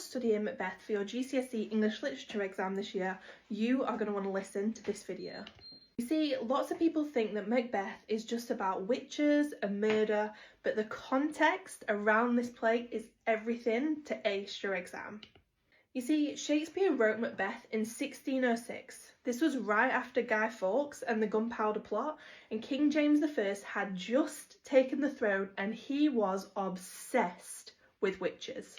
studying Macbeth for your GCSE English Literature exam this year, you are going to want to listen to this video. You see, lots of people think that Macbeth is just about witches and murder, but the context around this play is everything to ace your exam. You see, Shakespeare wrote Macbeth in 1606. This was right after Guy Fawkes and the Gunpowder Plot, and King James I had just taken the throne and he was obsessed with witches.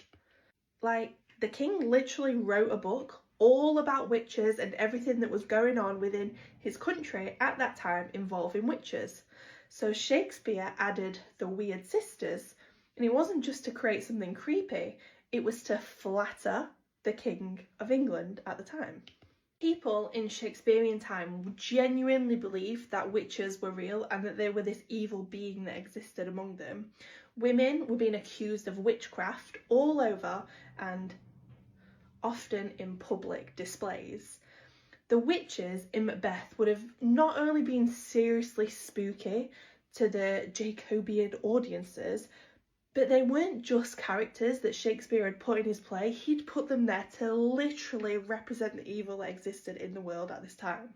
Like, the king literally wrote a book all about witches and everything that was going on within his country at that time involving witches. So Shakespeare added the weird sisters, and it wasn't just to create something creepy, it was to flatter the King of England at the time. People in Shakespearean time genuinely believed that witches were real and that they were this evil being that existed among them. Women were being accused of witchcraft all over and often in public displays. The witches in Macbeth would have not only been seriously spooky to the Jacobean audiences, but they weren't just characters that Shakespeare had put in his play, he'd put them there to literally represent the evil that existed in the world at this time.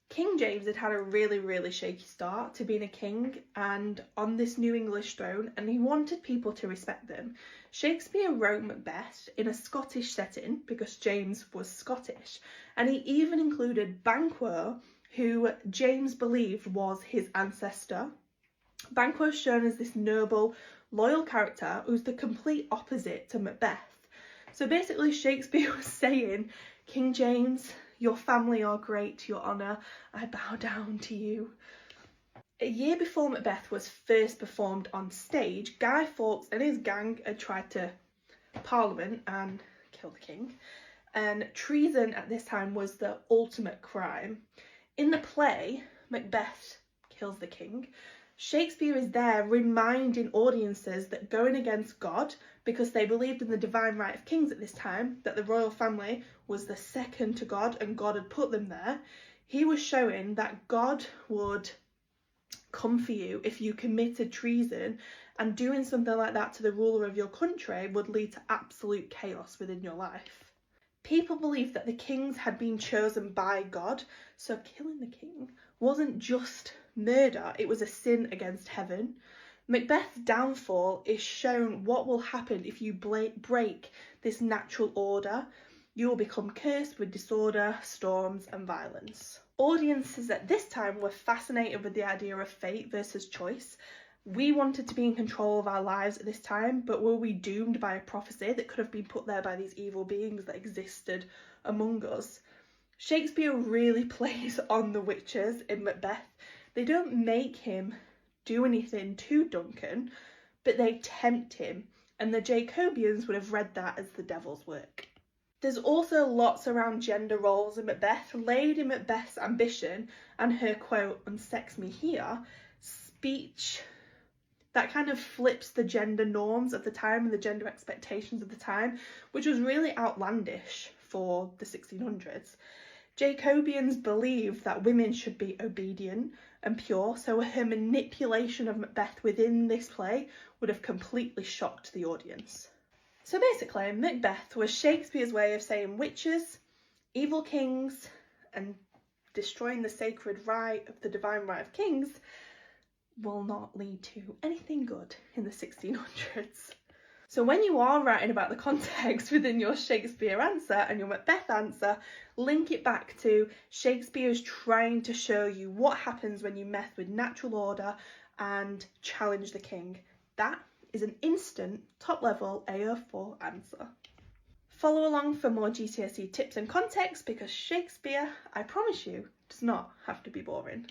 King James had a really shaky start to being a king and on this new English throne, and he wanted people to respect them. Shakespeare wrote Macbeth in a Scottish setting because James was Scottish, and he even included Banquo, who James believed was his ancestor. Banquo is shown as this noble, loyal character who's the complete opposite to Macbeth. So basically Shakespeare was saying, King James, your family are great, your honour, I bow down to you. A year before Macbeth was first performed on stage, Guy Fawkes and his gang had tried to Parliament and kill the king, and treason at this time was the ultimate crime. In the play, Macbeth kills the king. Shakespeare is there reminding audiences that going against God, because they believed in the divine right of kings at this time, that the royal family was the second to God and God had put them there, he was showing that God would come for you if you committed treason, and doing something like that to the ruler of your country would lead to absolute chaos within your life. People believed that the kings had been chosen by God, so killing the king wasn't just murder, it was a sin against heaven. Macbeth's downfall is shown what will happen if you break this natural order. You will become cursed with disorder, storms and violence. Audiences at this time were fascinated with the idea of fate versus choice. We wanted to be in control of our lives at this time, but were we doomed by a prophecy that could have been put there by these evil beings that existed among us? Shakespeare really plays on the witches in Macbeth. They don't make him do anything to Duncan, but they tempt him, and the Jacobeans would have read that as the devil's work. There's also lots around gender roles in Macbeth, laid in Macbeth's ambition and her quote, "unsex me here," speech that kind of flips the gender norms of the time and the gender expectations of the time, which was really outlandish for the 1600s. Jacobeans believed that women should be obedient and pure, so her manipulation of Macbeth within this play would have completely shocked the audience. So basically, Macbeth was Shakespeare's way of saying witches, evil kings, and destroying the sacred right of the divine right of kings will not lead to anything good in the 1600s. So when you are writing about the context within your Shakespeare answer and your Macbeth answer, link it back to Shakespeare's trying to show you what happens when you mess with natural order and challenge the king. That is an instant top-level AO4 answer. Follow along for more GCSE tips and context, because Shakespeare, I promise you, does not have to be boring.